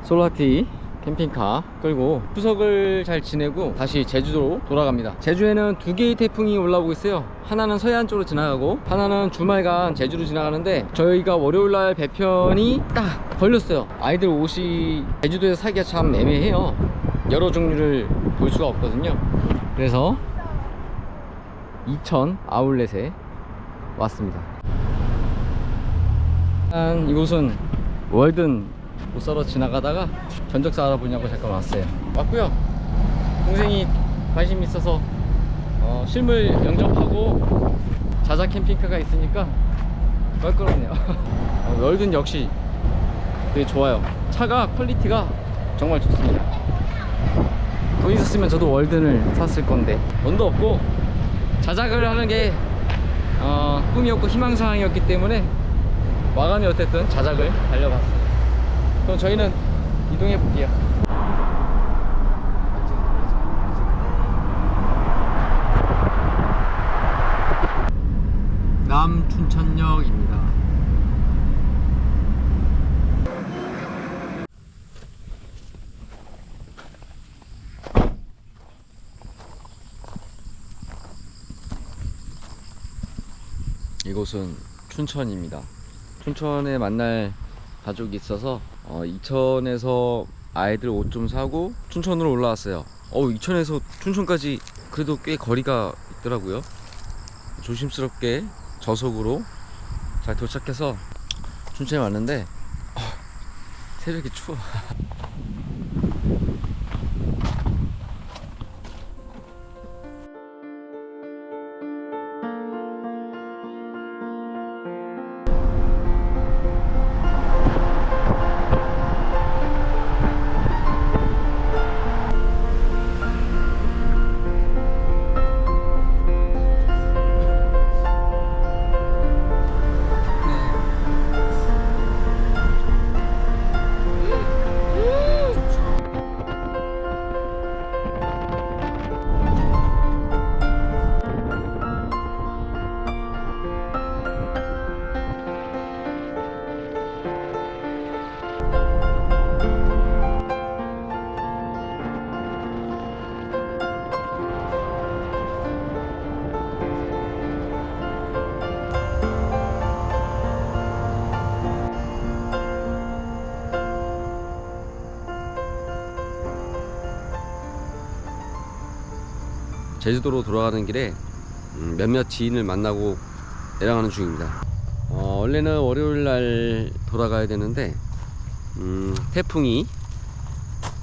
솔라티 캠핑카 끌고 추석을 잘 지내고 다시 제주도로 돌아갑니다. 제주에는 두 개의 태풍이 올라오고 있어요. 하나는 서해안 쪽으로 지나가고 하나는 주말간 제주로 지나가는데, 저희가 월요일날 배편이 딱 걸렸어요. 아이들 옷이 제주도에서 사기가 참 애매해요. 여러 종류를 볼 수가 없거든요. 그래서 이천 아울렛에 왔습니다. 일단 이곳은 월든 옷 사러 지나가다가 견적서 알아보냐고 잠깐 왔어요. 왔고요. 동생이 관심 있어서 실물 영접하고 자자 캠핑카가 있으니까 껄끄럽네요. 월든 역시 되게 좋아요. 차가 퀄리티가 정말 좋습니다. 돈 있었으면 저도 월든을 샀을 건데 돈도 없고 자작을 하는 게 꿈이었고 희망사항이었기 때문에 마감이 어쨌든 자작을 달려봤어요. 그럼 저희는 이동해 볼게요. 남춘천역입니다. 이곳은 춘천입니다. 춘천에 만날 가족이 있어서 이천에서 아이들 옷 좀 사고 춘천으로 올라왔어요. 이천에서 춘천까지 그래도 꽤 거리가 있더라고요. 조심스럽게 저속으로 잘 도착해서 춘천에 왔는데 새벽에 추워. 제주도로 돌아가는 길에 몇몇 지인을 만나고 내려가는 중입니다. 원래는 월요일날 돌아가야 되는데 태풍이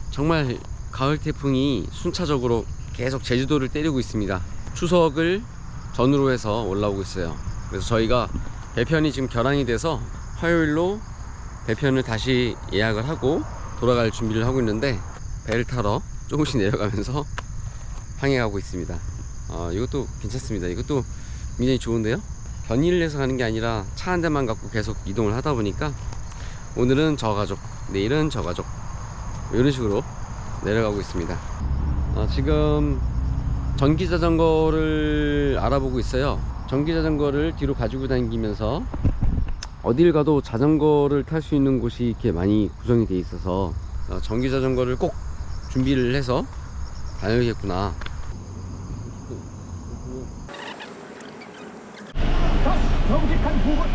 정말 가을 태풍이 순차적으로 계속 제주도를 때리고 있습니다. 추석을 전후로 해서 올라오고 있어요. 그래서 저희가 배편이 지금 결항이 돼서 화요일로 배편을 다시 예약을 하고 돌아갈 준비를 하고 있는데, 배를 타러 조금씩 내려가면서 항해하고 있습니다. 이것도 괜찮습니다. 이것도 굉장히 좋은데요. 견인을 해서 가는 게 아니라 차 한 대만 갖고 계속 이동을 하다 보니까 오늘은 저 가족, 내일은 저 가족, 이런 식으로 내려가고 있습니다. 지금 전기자전거를 알아보고 있어요. 전기자전거를 뒤로 가지고 다니면서 어딜 가도 자전거를 탈 수 있는 곳이 이렇게 많이 구성이 되어 있어서 전기자전거를 꼭 준비를 해서 다녀야겠구나. 정직한 보건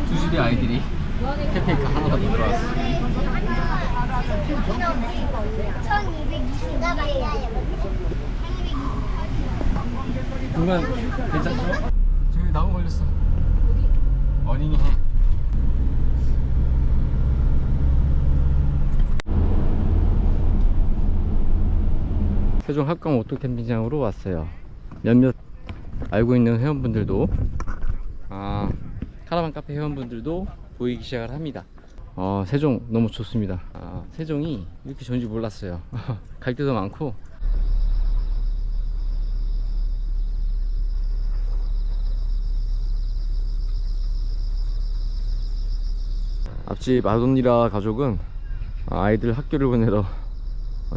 두 집의 아이들이 캠핑카 하나가 더 들어왔어. 1220 공간 괜찮죠? 저기 나무 걸렸어. 어린이 해. 세종 합강 오토 캠핑장으로 왔어요. 몇몇 알고 있는 회원분들도 카라반 카페 회원분들도 보이기 시작을 합니다. 세종 너무 좋습니다. 세종이 이렇게 좋은지 몰랐어요. 갈 데도 많고. 앞집 아돈니라 가족은 아이들 학교를 보내러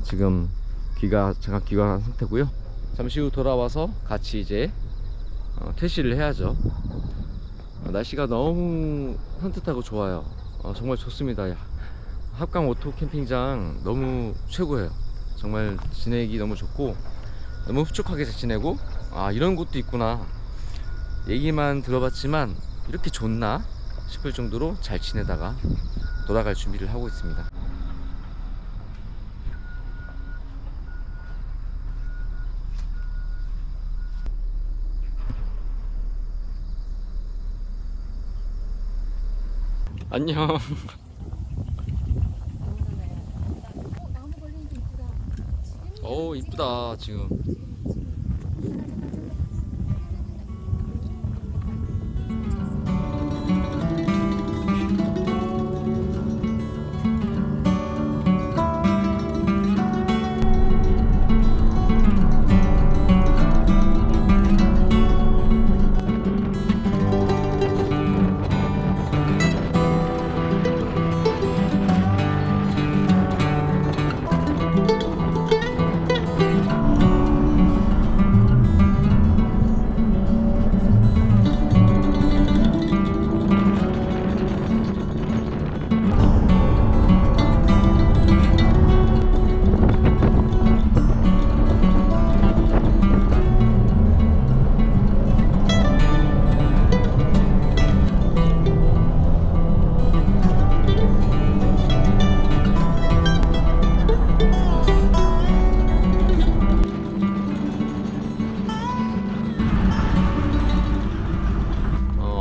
지금 잠깐 귀가한 상태고요. 잠시 후 돌아와서 같이 이제 퇴실을 해야죠. 날씨가 너무 산뜻하고 좋아요. 정말 좋습니다. 합강 오토 캠핑장 너무 최고예요. 정말 지내기 너무 좋고 너무 흡족하게 지내고 이런 곳도 있구나 얘기만 들어봤지만 이렇게 좋나 싶을 정도로 잘 지내다가 돌아갈 준비를 하고 있습니다. 안녕. 나무 걸리는 게 이쁘다. 오 이쁘다 지금.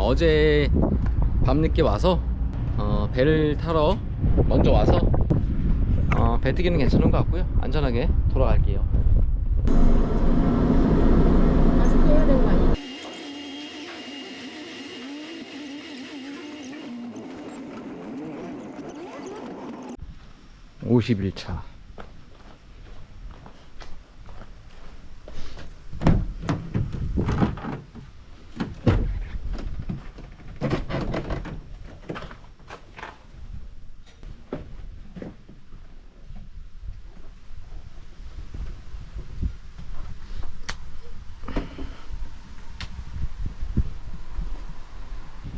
어제 밤늦게 와서 배를 타러 먼저 와서 배 뜨기는 괜찮은 것 같고요. 안전하게 돌아갈게요. 마스크 해야 되는 거 아니야? 음. 51차.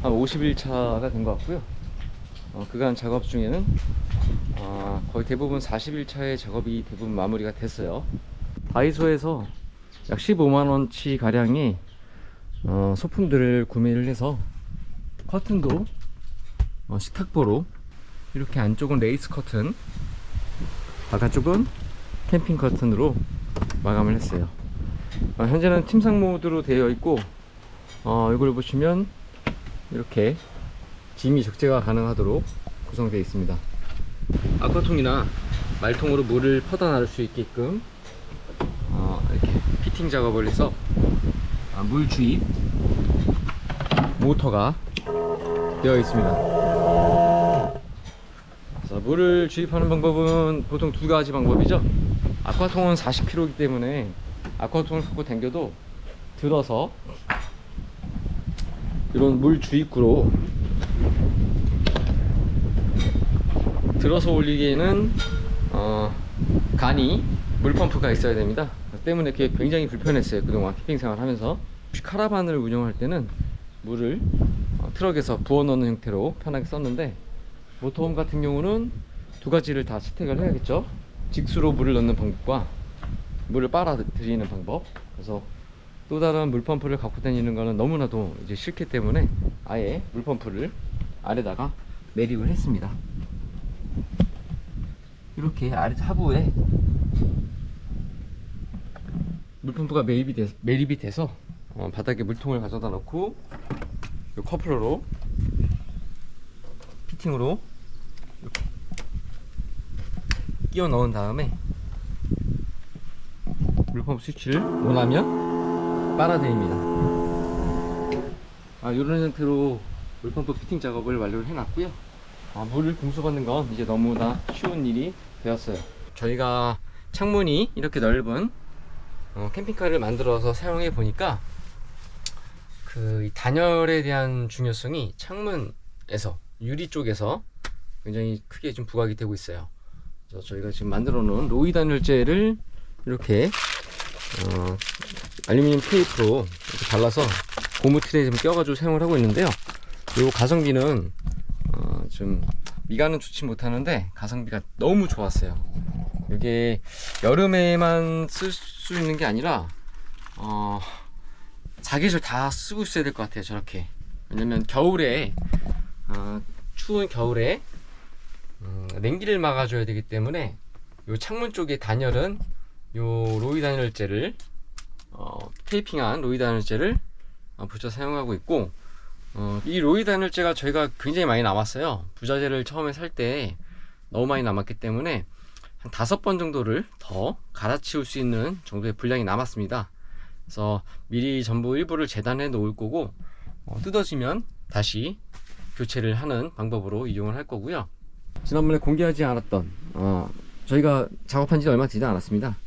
한 51차가 된 것 같고요. 그간 작업 중에는 거의 대부분 41차의 작업이 대부분 마무리가 됐어요. 다이소에서 약 15만원치 가량의 소품들을 구매를 해서 커튼도 식탁보로 이렇게 안쪽은 레이스 커튼, 바깥쪽은 캠핑 커튼으로 마감을 했어요. 현재는 팀상 모드로 되어 있고 이걸 보시면 이렇게 짐이 적재가 가능하도록 구성되어 있습니다. 아쿠아통이나 말통으로 물을 퍼다 나를 수 있게끔 이렇게 피팅 작업을 해서 물 주입 모터가 되어 있습니다. 자, 물을 주입하는 방법은 보통 두 가지 방법이죠. 아쿠아통은 40kg이기 때문에 아쿠아통을 갖고 당겨도 들어서 이런 물 주입구로 들어서 올리기에는 간이 물펌프가 있어야 됩니다. 그렇기 때문에 그게 굉장히 불편했어요. 그동안 캠핑 생활을 하면서. 카라반을 운영할 때는 물을 트럭에서 부어 넣는 형태로 편하게 썼는데, 모터홈 같은 경우는 두 가지를 다 채택을 해야겠죠. 직수로 물을 넣는 방법과 물을 빨아 들이는 방법. 그래서 또 다른 물펌프를 갖고 다니는 거는 너무나도 이제 싫기 때문에 아예 물펌프를 아래다가 매립을 했습니다. 이렇게 아래 하부에 물펌프가 매립이 돼서 바닥에 물통을 가져다 놓고 이 커플러로 피팅으로 이렇게 끼워 넣은 다음에 물펌프 스위치를 원하면 빨아들입니다. 이런 형태로 물펌프 피팅 작업을 완료를 해놨고요. 물을 공수받는 건 이제 너무나 쉬운 일이 되었어요. 저희가 창문이 이렇게 넓은 캠핑카를 만들어서 사용해 보니까 그 단열에 대한 중요성이 창문에서, 유리 쪽에서 굉장히 크게 좀 부각이 되고 있어요. 그래서 저희가 지금 만들어 놓은 로이 단열재를 이렇게 알루미늄 테이프로 이렇게 발라서 고무 틀에 좀 껴가지고 사용을 하고 있는데요. 요 가성비는 좀 미간은 좋지 못하는데 가성비가 너무 좋았어요. 이게 여름에만 쓸 수 있는 게 아니라 사계절 다 쓰고 있어야 될 것 같아요. 저렇게. 왜냐면 겨울에 추운 겨울에 냉기를 막아줘야 되기 때문에 요 창문 쪽에 단열은 요 로이 단열재를 테이핑한 로이 단열재를 붙여 사용하고 있고, 이 로이 단열재가 저희가 굉장히 많이 남았어요. 부자재를 처음에 살 때 너무 많이 남았기 때문에 한 5번 정도를 더 갈아치울 수 있는 정도의 분량이 남았습니다. 그래서 미리 전부 일부를 재단해 놓을 거고, 뜯어지면 다시 교체를 하는 방법으로 이용을 할 거고요. 지난번에 공개하지 않았던 저희가 작업한 지 얼마 되지 않았습니다.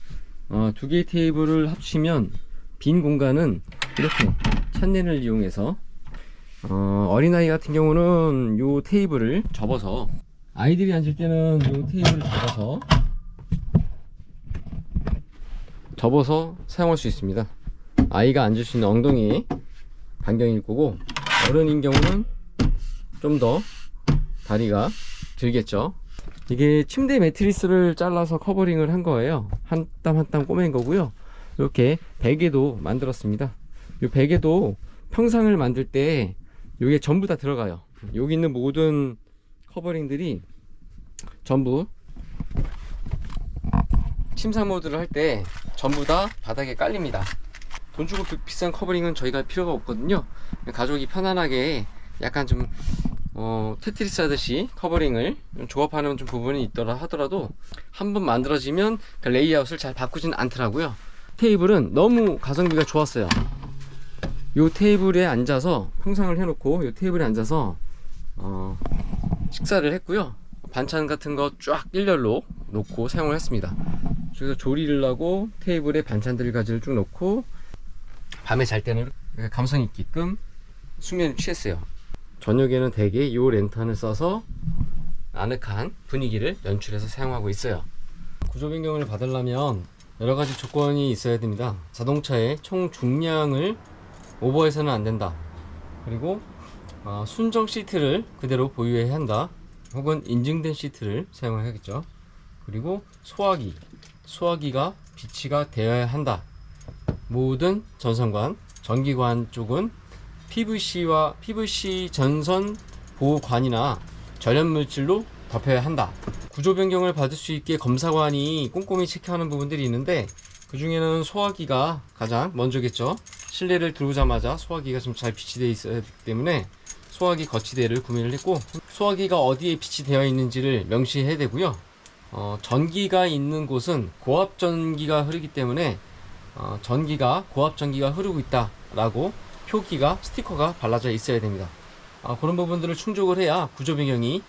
두 개의 테이블을 합치면 빈 공간은 이렇게 찻넬을 이용해서 어린아이 같은 경우는 요 테이블을 접어서, 아이들이 앉을 때는 요 테이블을 접어서 사용할 수 있습니다. 아이가 앉을 수 있는 엉덩이 반경일 거고, 어른인 경우는 좀 더 다리가 들겠죠. 이게 침대 매트리스를 잘라서 커버링을 한 거예요. 한 땀 한 땀 꼬맨 거고요. 이렇게 베개도 만들었습니다. 이 베개도 평상을 만들 때 이게 전부 다 들어가요. 여기 있는 모든 커버링들이 전부 침상 모드를 할 때 전부 다 바닥에 깔립니다. 돈 주고 비싼 커버링은 저희가 필요가 없거든요. 가족이 편안하게 약간 좀 테트리스 하듯이 커버링을 좀 조합하는 좀 부분이 있더라 하더라도 한번 만들어지면 그 레이아웃을 잘 바꾸진 않더라고요. 테이블은 너무 가성비가 좋았어요. 요 테이블에 앉아서 평상을 해놓고 요 테이블에 앉아서 식사를 했고요. 반찬 같은 거 쫙 일렬로 놓고 사용을 했습니다. 그래서 조리를 하고 테이블에 반찬들 가지를 쭉 놓고 밤에 잘 때는 감성 있게끔 숙면을 취했어요. 저녁에는 대개 이 랜턴을 써서 아늑한 분위기를 연출해서 사용하고 있어요. 구조 변경을 받으려면 여러가지 조건이 있어야 됩니다. 자동차의 총 중량을 오버해서는 안 된다. 그리고 순정 시트를 그대로 보유해야 한다. 혹은 인증된 시트를 사용해야겠죠. 그리고 소화기가 비치가 되어야 한다. 모든 전선관, 전기관 쪽은 PVC 전선 보호관이나 절연물질로 덮여야 한다. 구조 변경을 받을 수 있게 검사관이 꼼꼼히 체크하는 부분들이 있는데, 그 중에는 소화기가 가장 먼저겠죠. 실내를 들어오자마자 소화기가 좀 잘 비치되어 있어야 하기 때문에 소화기 거치대를 구매를 했고, 소화기가 어디에 비치되어 있는지를 명시해야 되고요. 전기가 있는 곳은 고압 전기가 흐르기 때문에 고압 전기가 흐르고 있다 라고 표기가, 스티커가 발라져 있어야 됩니다. 그런 부분들을 충족을 해야 구조 변경이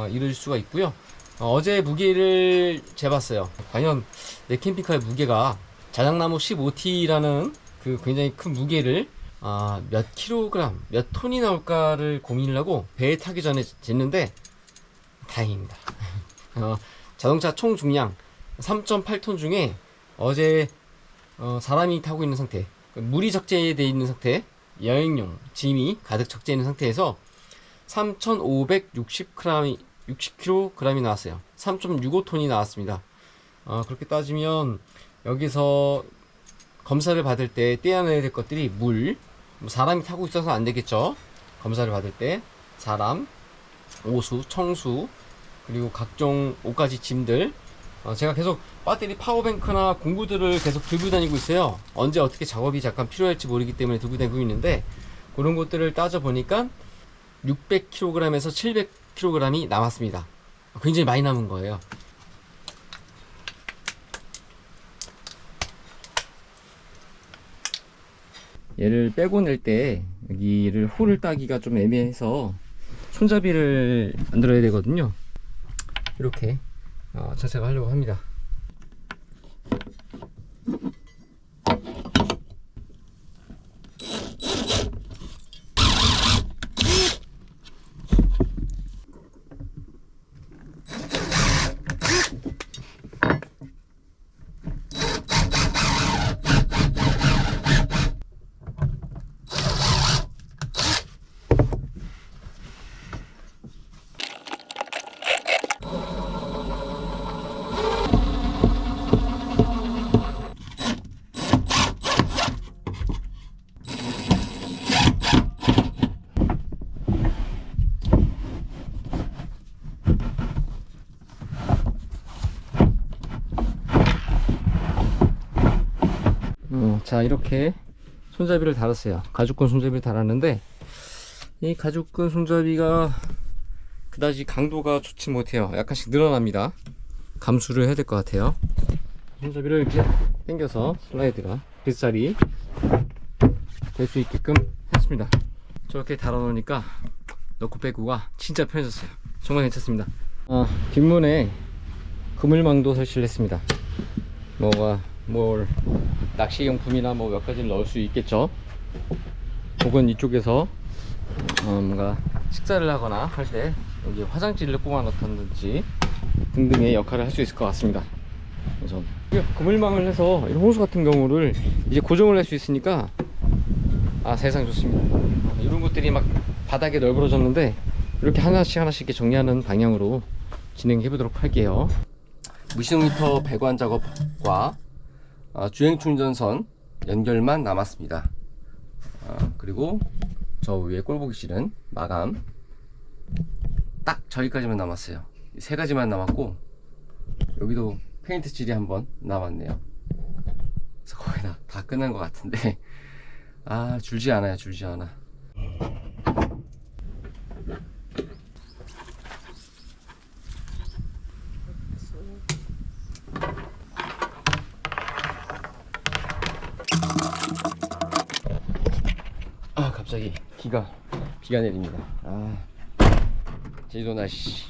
이룰 수가 있고요. 어제 무게를 재봤어요. 과연 내 캠핑카의 무게가 자작나무 15T라는 그 굉장히 큰 무게를 몇 킬로그램, 몇 톤이 나올까를 고민을 하고 배에 타기 전에 쟀는데 다행입니다. 자동차 총 중량 3.8톤 중에 어제 사람이 타고 있는 상태, 물이 적재되어 있는 상태, 여행용 짐이 가득 적재되어 있는 상태에서 3,560kg이 나왔어요. 3.65톤이 나왔습니다. 그렇게 따지면 여기서 검사를 받을 때 떼어내야 될 것들이 사람이 타고 있어서 안 되겠죠. 검사를 받을 때 사람, 오수, 청수, 그리고 각종 옷가지 짐들, 제가 계속 배터리 파워뱅크나 공구들을 계속 들고 다니고 있어요. 언제 어떻게 작업이 잠깐 필요할지 모르기 때문에 들고 다니고 있는데, 그런 것들을 따져 보니까 600kg에서 700kg이 남았습니다. 굉장히 많이 남은 거예요. 얘를 빼고 낼 때 여기를 홀을 따기가 좀 애매해서 손잡이를 만들어야 되거든요. 이렇게 자세가 하려고 합니다. 자, 이렇게 손잡이를 달았어요. 가죽끈 손잡이를 달았는데 이 가죽끈 손잡이가 그다지 강도가 좋지 못해요. 약간씩 늘어납니다. 감수를 해야 될 것 같아요. 손잡이를 이렇게 당겨서 슬라이드가 빗살이 될 수 있게끔 했습니다. 저렇게 달아 놓으니까 넣고 빼고가 진짜 편해졌어요. 정말 괜찮습니다. 뒷문에 그물망도 설치를 했습니다. 뭘 낚시용품이나 뭐 몇 가지를 넣을 수 있겠죠. 혹은 이쪽에서 뭔가 식사를 하거나 할 때 여기 화장지를 뽑아 넣던지 등등의 역할을 할 수 있을 것 같습니다. 그래서 그물망을 해서 이런 호수 같은 경우를 이제 고정을 할 수 있으니까 세상 좋습니다. 이런 것들이 막 바닥에 널브러졌는데 이렇게 하나씩 이렇게 정리하는 방향으로 진행해 보도록 할게요. 무시동 히터 배관 작업과 주행 충전선 연결만 남았습니다. 그리고 저 위에 꼴보기실은 마감 딱 저기까지만 남았어요. 세 가지만 남았고 여기도 페인트 칠이 한번 남았네요. 그래서 거의 다 끝난 것 같은데 줄지 않아요. 줄지 않아. 갑자기 비가 내립니다. 제주도 날씨.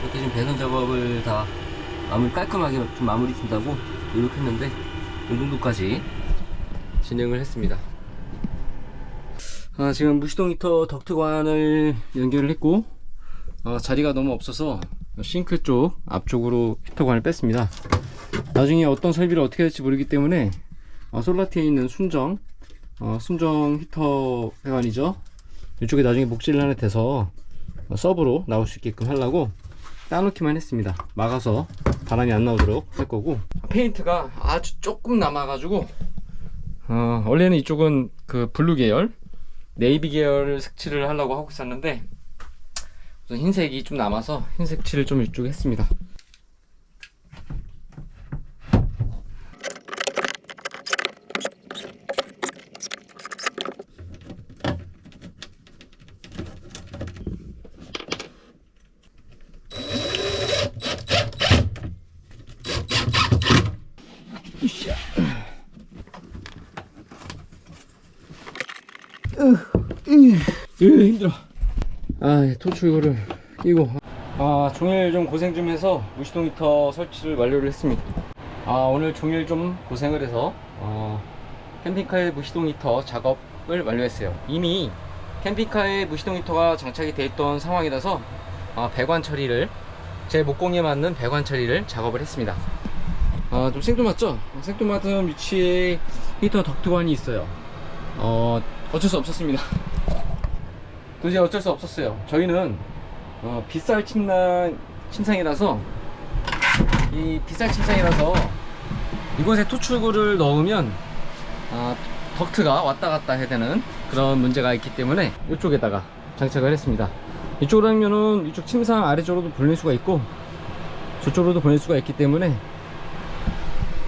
이렇게 지금 배선 작업을 다 깔끔하게 좀 마무리 준다고 노력했는데 이 정도까지 진행을 했습니다. 지금 무시동 히터 덕트관을 연결을 했고 자리가 너무 없어서 싱크 쪽 앞쪽으로 히터관을 뺐습니다. 나중에 어떤 설비를 어떻게 할지 모르기 때문에 솔라티에 있는 순정 히터 배관이죠. 이쪽에 나중에 목재를 하나 대서 서브로 나올 수 있게끔 하려고 따놓기만 했습니다. 막아서 바람이 안 나오도록 할 거고, 페인트가 아주 조금 남아가지고 원래는 이쪽은 그 블루 계열 네이비 계열 색칠을 하려고 하고 있었는데 우선 흰색이 좀 남아서 흰색 칠을 좀 이쪽에 했습니다. 힘들어. 토추 이거를 끼고 종일 좀 고생 좀 해서 무시동 히터 설치를 완료를 했습니다. 오늘 종일 좀 고생을 해서 캠핑카의 무시동 히터 작업을 완료했어요. 이미 캠핑카에 무시동 히터가 장착이 되어 있던 상황이라서 배관 처리를, 제 목공에 맞는 배관 처리를 작업을 했습니다. 좀 생뚱맞죠? 생뚱맞은 위치에 히터 덕트관이 있어요. 어쩔 수 없었습니다. 도저히 어쩔 수 없었어요. 저희는 빗살 침상이라서 이곳에 토출구를 넣으면 덕트가 왔다 갔다 해야 되는 그런 문제가 있기 때문에 이쪽에다가 장착을 했습니다. 이쪽으로 하면은 이쪽 침상 아래쪽으로도 보낼 수가 있고 저쪽으로도 보낼 수가 있기 때문에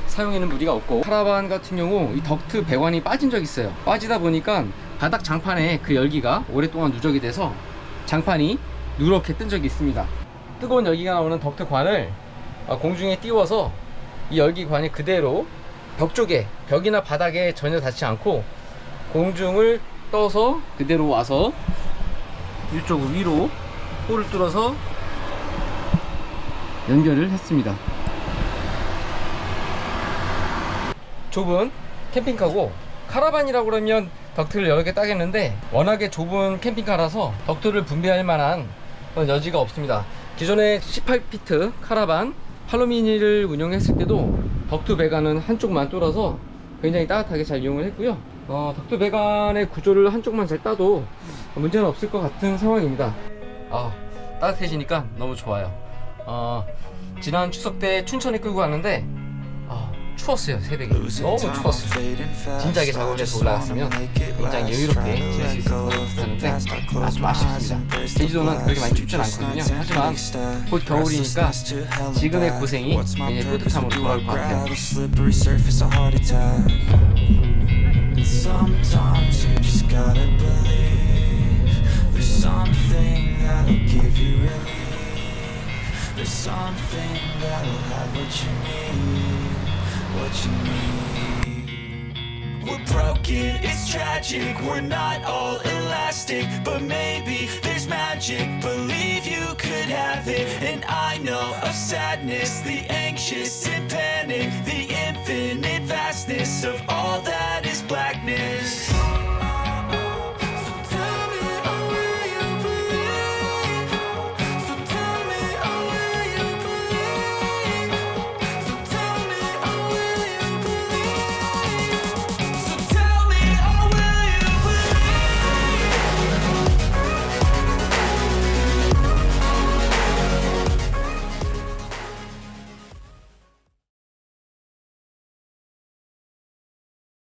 사용에는 무리가 없고, 카라반 같은 경우 이 덕트 배관이 빠진 적이 있어요. 빠지다 보니까 바닥 장판에 그 열기가 오랫동안 누적이 돼서 장판이 누렇게 뜬 적이 있습니다. 뜨거운 열기가 나오는 덕트관을 공중에 띄워서 이 열기관이 그대로 벽 쪽에, 벽이나 바닥에 전혀 닿지 않고 공중을 떠서 그대로 와서 이쪽 위로 홀을 뚫어서 연결을 했습니다. 좁은 캠핑카고, 카라반이라고 그러면 덕트를 여러 개 따겠는데 워낙에 좁은 캠핑카라서 덕트를 분배할 만한 그런 여지가 없습니다. 기존에 18피트 카라반 할로미니를 운영했을 때도 덕트 배관은 한쪽만 뚫어서 굉장히 따뜻하게 잘 이용을 했고요. 덕트 배관의 구조를 한쪽만 잘 따도 문제는 없을 것 같은 상황입니다. 따뜻해지니까 너무 좋아요. 지난 추석 때 춘천에 끌고 왔는데 추웠어요. 새벽에 너무 추웠어요. 진작에 작업해서 올라갔으면 굉장히 여유롭게 지낼 수 있을 것 같았는데 좀 아쉽습니다. 제주도는 그렇게 많이 춥진 않거든요. 하지만 곧 겨울이니까 지금의 고생이 굉장히 뿌듯함으로 돌아올 것 같아요. Sometimes you just gotta believe there's something that'll give you relief. There's something that'll have what you need. We're broken, it's tragic, we're not all elastic, but maybe there's magic. Believe you could have it, and I know of sadness, the anxious and panic, the infinite vastness of all that